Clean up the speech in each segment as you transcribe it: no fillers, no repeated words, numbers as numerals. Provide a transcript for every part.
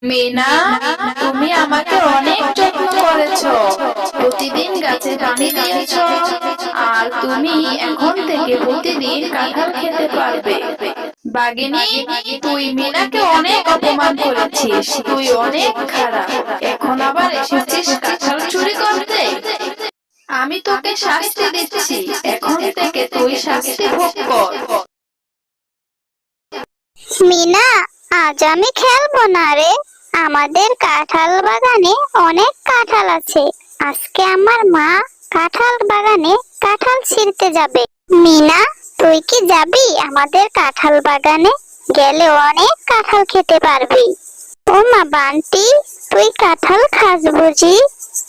মিনা, তুমি আমাকে অনেক যত্ন করেছো, প্রতিদিন গাছে পানি দিয়েছো, আর তুমি এখন থেকে প্রতিদিন কাঁঠাল খেতে পারবে। বাঘিনী, তুই মিনাকে অনেক অপমান করেছিস, তুই অনেক খারাপ। এখন আবার এসেছিস কাঁঠাল চুরি করতে। আমি তোকে শাস্তি দিচ্ছি, এখন থেকে তুই শাস্তি ভোগ কর। মিনা, আজ আমি খেলবো না রে। আমাদের কাঁঠাল বাগানে অনেক কাঁঠাল আছে। আজকে আমার মা কাঁঠাল বাগানে কাঁঠাল ছিঁড়তে যাবে। মিনা, তুই কি যাবি আমাদের কাঁঠাল বাগানে? গেলে অনেক কাঁঠাল খেতে পারবি। ও মা বান্টি, তুই কাঁঠাল খাস বুঝি?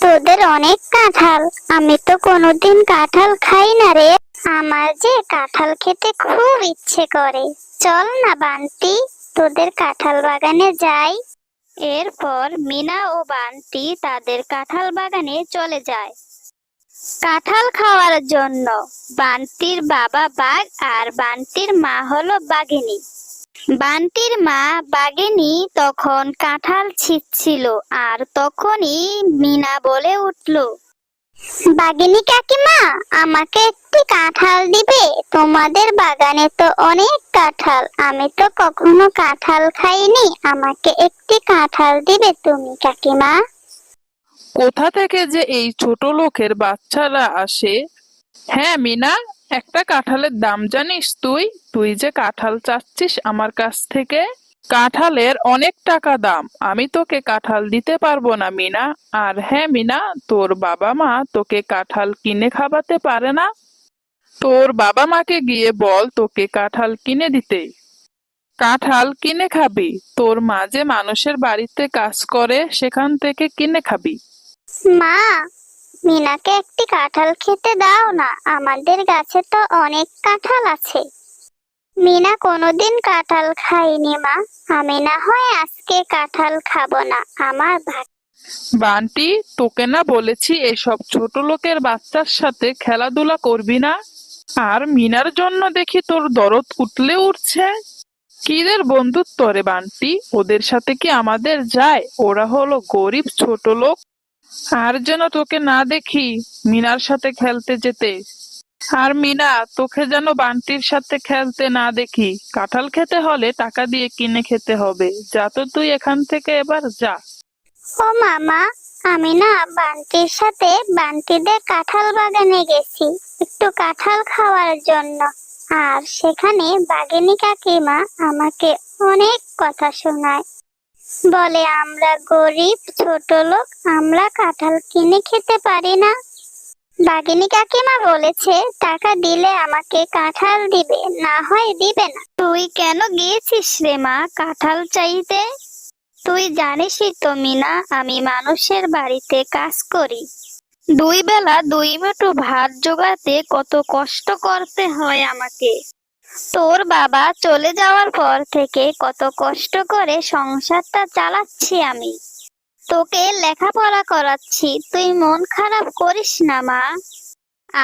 তোদের অনেক কাঁঠাল, আমি তো কোনোদিন কাঁঠাল খাই না রে। আমার যে কাঁঠাল খেতে খুব ইচ্ছে করে। চল না বান্টি, তোদের কাঁঠাল বাগানে যাই। এরপর মিনা ও বান্টি তাদের কাঁঠাল বাগানে চলে যায় কাঁঠাল খাওয়ার জন্য। বান্টির বাবা বাঘ আর বান্টির মা হলো বাঘিনী। বান্টির মা বাঘিনী তখন কাঁঠাল ছিঁড়ছিল, আর তখনই মিনা বলে উঠল, বাঘিনী কাকিমা, আমাকে একটি কাঁঠাল দিবে? তোমাদের বাগানে তো অনেক কাঁঠাল, আমি তো কখনো কাঁঠাল খাইনি, আমাকে একটি কাঁঠাল দিবে তুমি কাকিমা? কোথা থেকে যে এই ছোট লোকের বাচ্চারা আসে। হ্যাঁ মিনা, একটা কাঁঠালের দাম জানিস তুই? তুই যে কাঁঠাল চাচ্ছিস আমার কাছ থেকে, কাঁঠালের অনেক টাকা দাম। আমি তোকে কাঁঠাল দিতে পারবো না মিনা। আর হ্যাঁ মিনা, তোর বাবা মা তোকে কাঁঠাল কিনে খাওয়াতে পারে না? তোর বাবা মাকে গিয়ে বল তোকে কাঁঠাল কিনে দিতে। কাঁঠাল কিনে খাবি, তোর মা যে মানুষের বাড়িতে কাজ করে, সেখান থেকে কিনে খাবি। মা, মিনাকে একটি কাঁঠাল খেতে দাও না, আমাদের গাছে তো অনেক কাঁঠাল আছে। মিনা কোনোদিন কাঁঠাল খাইনি মা, আমি না হয় আজকে কাঁঠাল খাবো না, আমার ভাগ। বান্টি, তোকে না বলেছি এসব ছোট লোকের বাচ্চার সাথে খেলাধুলা করবি না? আর মিনার জন্য দেখি তোর দরদ উঠলে উঠছে। কিদের বন্ধুত্ব রে বান্টি, ওদের সাথে কি আমাদের যায়? ওরা হলো গরিব ছোট লোক। আর যেন তোকে না দেখি মিনার সাথে খেলতে যেতে। আর মিনা, তোকে যেন বান্টির সাথে খেলতে না দেখি। কাঁঠাল খেতে হলে টাকা দিয়ে কিনে খেতে হবে। যা তো তুই এখান থেকে, এবার যা। ও মামা, আমি না বান্টির সাথে বান্টিদের কাঁঠাল বাগানে গেছি একটু কাঁঠাল খাওয়ার জন্য। আর সেখানে বাঘিনী কাকিমা আমাকে অনেক কথা শোনায়। বলে আমরা গরিব ছোট লোক, আমরা কাঁঠাল কিনে খেতে পারি না। বাঘিনী কাকিমা বলেছে টাকা দিলে আমাকে কাঁঠাল দিবে, না হয় দিবে না। তুই কেন গিয়েছিস রে মা কাঁঠাল চাইতে? তুই জানিসই তো মিনা, আমি মানুষের বাড়িতে কাজ করি। দুই বেলা দুই মুঠো ভাত জোগাতে কত কষ্ট করতে হয় আমাকে। তোর বাবা চলে যাওয়ার পর থেকে কত কষ্ট করে সংসারটা চালাচ্ছি আমি। তোকে লেখাপড়া করাচ্ছি, তুই মন খারাপ করিস না মা।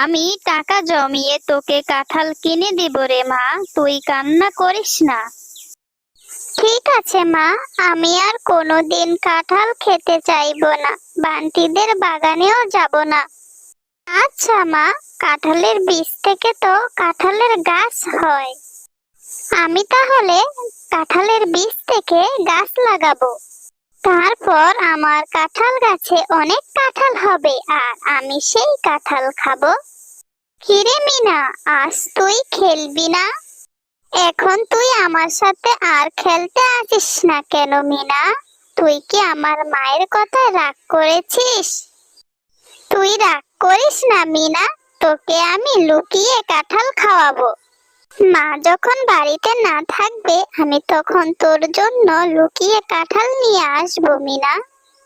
আমি টাকা জমিয়ে তোকে কাঁঠাল কিনে দিব রে মা, তুই কান্না করিস না। ঠিক আছে মা, আমি আর কোনোদিন কাঁঠাল খেতে চাইবো না, বান্টিদের বাগানেও যাব না। আচ্ছা মা, কাঁঠালের বীজ থেকে তো কাঁঠালের গাছ হয়। আমি তাহলে কাঁঠালের বীজ থেকে গাছ লাগাবো। তারপর আমার কাঁঠাল গাছে অনেক কাঁঠাল হবে, আর আমি সেই কাঁঠাল খাবো। কিরে মিনা, আজ তুই খেলবি না? এখন তুই আমার সাথে আর খেলতে আসিস না কেন মিনা? তুই কি আমার মায়ের কথায় রাগ করেছিস? তুই রাগ করিস না মিনা, তোকে আমি লুকিয়ে কাঁঠাল খাওয়াবো। মা যখন বাড়িতে না থাকবে, আমি তখন তোর জন্য লুকিয়ে কাঁঠাল নিয়ে আসবো মিনা।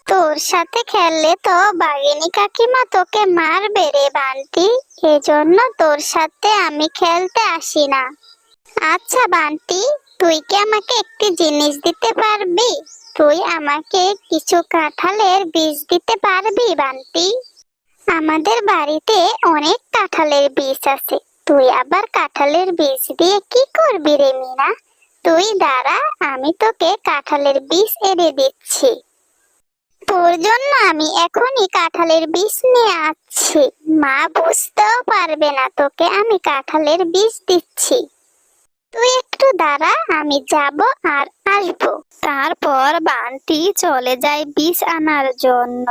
তোর সাথে খেললে তো বাঘিনী কাকিমা তোকে মারবে রে বান্টি, এজন্য তোর সাথে আমি খেলতে আসি না। আচ্ছা বান্টি, তুই কি আমাকে একটি জিনিস দিতে পারবি? তুই আমাকে কিছু কাঁঠালের বীজ দিতে পারবি বান্টি? আমাদের বাড়িতে অনেক কাঁঠালের বীজ আছে, তুই আবার কাঁঠালের বীজ দিয়ে কি করবি রে মিনা? তুই দাঁড়া, আমি তোকে কাঁঠালের বীজ এনে দিচ্ছি। তোর জন্য আমি এখনই কাঁঠালের বীজ নিয়ে আসছি। মা বুঝতেও পারবে না তোকে আমি কাঁঠালের বীজ দিচ্ছি। তুই একটু দাঁড়া, আমি যাব আর আসবো। তারপর বান্টি চলে যায় বীজ আনার জন্য,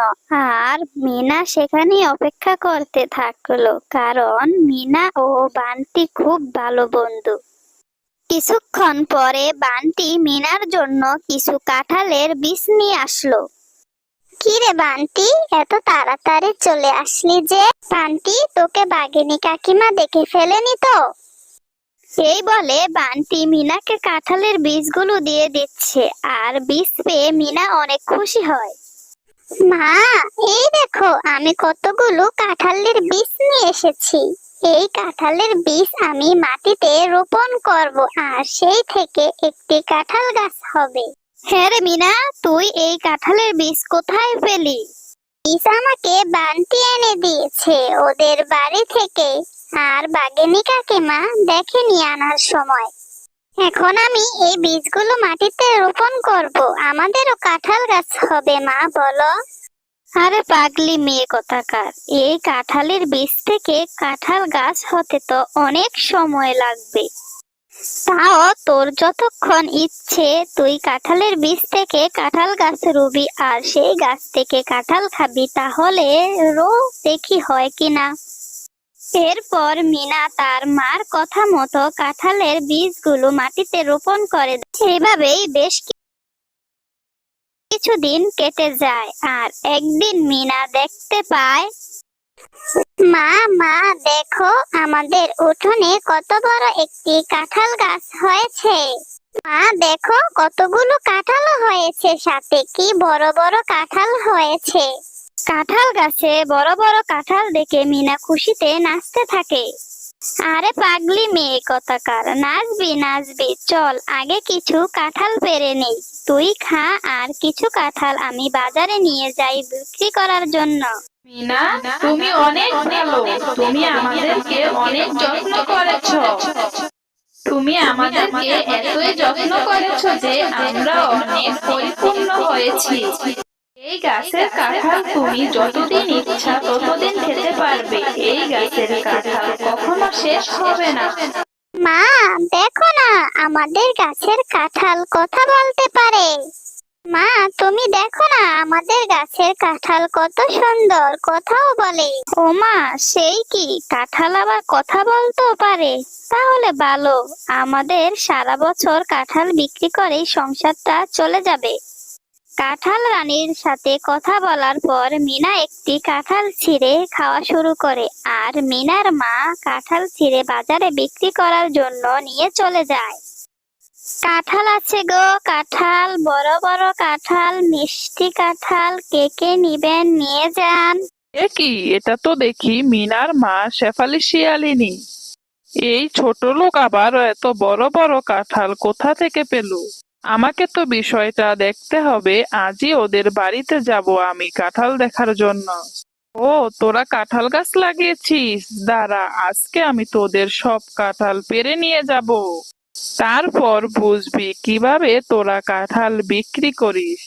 আর মিনা সেখানে অপেক্ষা করতে থাকলো, কারণ মিনা ও বান্টি খুব ভালো বন্ধু। কিছুক্ষণ পরে বান্টি মিনার জন্য কিছু কাঁঠালের বীজ নিয়ে আসলো। কি রে বান্টি, এত তাড়াতাড়ি চলে আসলি যে? বান্টি, তোকে বাঘিনী কাকিমা দেখে ফেলেনি তো? এই বলে বান্টি মিনাকে কাঁঠালের বীজগুলো দিয়ে দিচ্ছে, আর বীজ পেয়ে মিনা অনেক খুশি হয়। মা, এই দেখো আমি কতগুলো কাঁঠালের বীজ নিয়ে এসেছি। এই কাঁঠালের বীজ আমি মাটিতে রোপণ করব, আর সেই থেকে একটি কাঁঠাল গাছ হবে। হ্যাঁ রে মিনা, তুই এই কাঁঠালের বীজ কোথায় পেলি? বীজ আমাকে বান্টি এনে দিয়েছে ওদের বাড়ি থেকে, আর বাঘিনী কাকিমা দেখে নিয়ে আনার সময়। এখন আমি এই বীজগুলো মাটিতে রোপণ করব, আমাদেরও কাঁঠাল গাছ হবে। মা বলো। আরে পাগলি মেয়ে কোথাকার, এই কাঁঠালের বীজ থেকে কাঁঠাল গাছ হতে তো অনেক সময় লাগবে। তাও তোর যতক্ষণ ইচ্ছে তুই কাঁঠালের বীজ থেকে কাঁঠাল গাছ রুবি, আর সেই গাছ থেকে কাঁঠাল খাবি, তাহলে রো দেখি হয় কিনা। এরপর মিনা তার মার কথা মতো কাঁঠালের বীজগুলো মাটিতে রোপণ করে। এভাবেই বেশ কিছুদিন কেটে যায়, আর একদিন মিনা দেখতে পায়, মা মা দেখো, আমাদের উঠোনে কত বড় একটি কাঁঠাল গাছ হয়েছে। মা দেখো, কতগুলো কাঁঠালও হয়েছে, সাথে কি বড় বড় কাঁঠাল হয়েছে। কাঁঠাল গাছে বড় বড় কাঁঠাল দেখে মিনা খুশিতে নাচতে থাকে। আরে পাগলি মেয়ে কোথাকার, নাচবি নাচবি, চল আগে কিছু কাঁঠাল পেড়ে নেই। তুই খা, আর কিছু কাঁঠাল আমি বাজারে নিয়ে যাই বিক্রি করার জন্য। মিনা, তুমি অনেক ভালো। তুমি আমাদেরকে অনেক যত্ন করেছো। তুমি আমাদেরকে এতই যত্ন করেছো যে আমরা অনেক পরিপূর্ণ হয়েছি। এই গাছের কাঁঠাল তুমি যতদিন ইচ্ছা ততদিন খেতে পারবে। এই গাছের কাঁঠাল কখনো শেষ হবে না। মা দেখো না, আমাদের গাছের কাঁঠাল কথা বলতে পারে। মা তুমি দেখো না, আমাদের গাছের কাঁঠাল কত সুন্দর, কথাও বলে। ও মা, সেই কি, কাঁঠাল আবার কথা বলতেও পারে? তাহলে ভালো, আমাদের সারা বছর কাঁঠাল বিক্রি করেই সংসারটা চলে যাবে। কাঁঠাল রানীর সাথে কথা বলার পর মিনা একটি কাঁঠাল ছিঁড়ে খাওয়া শুরু করে, আর মিনার মা কাঁঠাল ছিঁড়ে বাজারে বিক্রি করার জন্য নিয়ে চলে যায়। কাঁঠাল আছে গো কাঁঠাল, বড় বড় কাঁঠাল, মিষ্টি কাঁঠাল, কে কে নিবেন নিয়ে যান। এ কি, এটা তো দেখি মিনার মা শেফালি শিয়ালিনী। এই ছোট লোক আবার এত বড় বড় কাঁঠাল কোথা থেকে পেল? আমাকে তো বিষয়টা দেখতে হবে। আজই ওদের বাড়িতে যাব আমি কাঁঠাল দেখার জন্য। ও, তোরা কাঁঠাল গাছ লাগিয়েছিস? দাঁড়া, আজকে আমি তোদের সব কাঁঠাল পেড়ে নিয়ে যাব। তারপর বুঝবি কিভাবে তোরা কাঁঠাল বিক্রি করিস।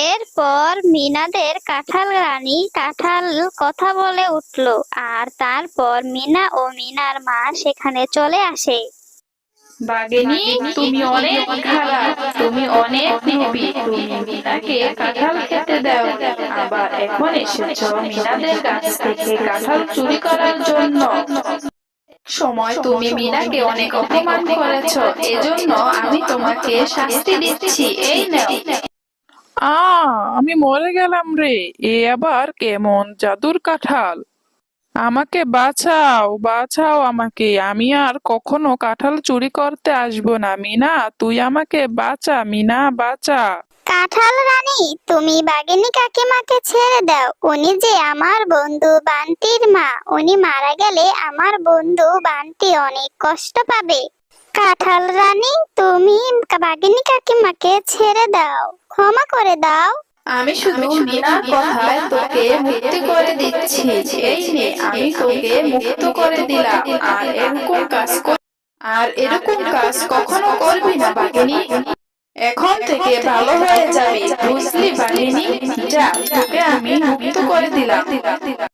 এরপর মিনাদের কাঁঠাল রানী কাঁঠাল কথা বলে উঠলো, আর তারপর মিনা ও মিনার মা সেখানে চলে আসে। বাঘিনী, তুমি অনেক খারাপ, তুমি অনেক লোভী। তুমি মিনাকে কাঁঠাল খেতে দাও, আবার এখন এসেছো মিনাদের কাছ থেকে কাঁঠাল চুরি করার জন্য। সময় তুমি মিনাকে অনেক অপমান করেছো, এজন্য আমি তোমাকে শাস্তি দিচ্ছি। এই নাও। আমি মরে গেলাম রে, এ আবার কেমন জাদুর কাঁঠাল? আমাকে বাঁচাও, বাঁচাও আমাকে, আমি আর কখনো কাঁঠাল চুরি করতে আসবো না। মিনা, তুই আমাকে বাঁচা, মিনা বাঁচা। কাঁঠাল রানী, তুমি বাঘিনী কাকিমাকে ছেড়ে দাও, উনি যে আমার বন্ধু বান্টির মা, উনি মারা গেলে আমার বন্ধু বান্টি অনেক কষ্ট পাবে। কাঁঠাল রানী, তুমি বাঘিনী কাকিমাকে ছেড়ে দাও, ক্ষমা করে দাও। আমি শুধু মিনার কথায় তোকে মুক্তি করে দিচ্ছি। এই নে, আমি তোকে মুক্ত করে দিলাম। আর এরকম কাজ আর এরকম কাজ কখনো করবি না বাঘিনী। এখন থেকে ভালো হয়ে যাবি, বুঝলি বাঘিনী? যা, তোকে আমি মুক্ত করে দিলাম।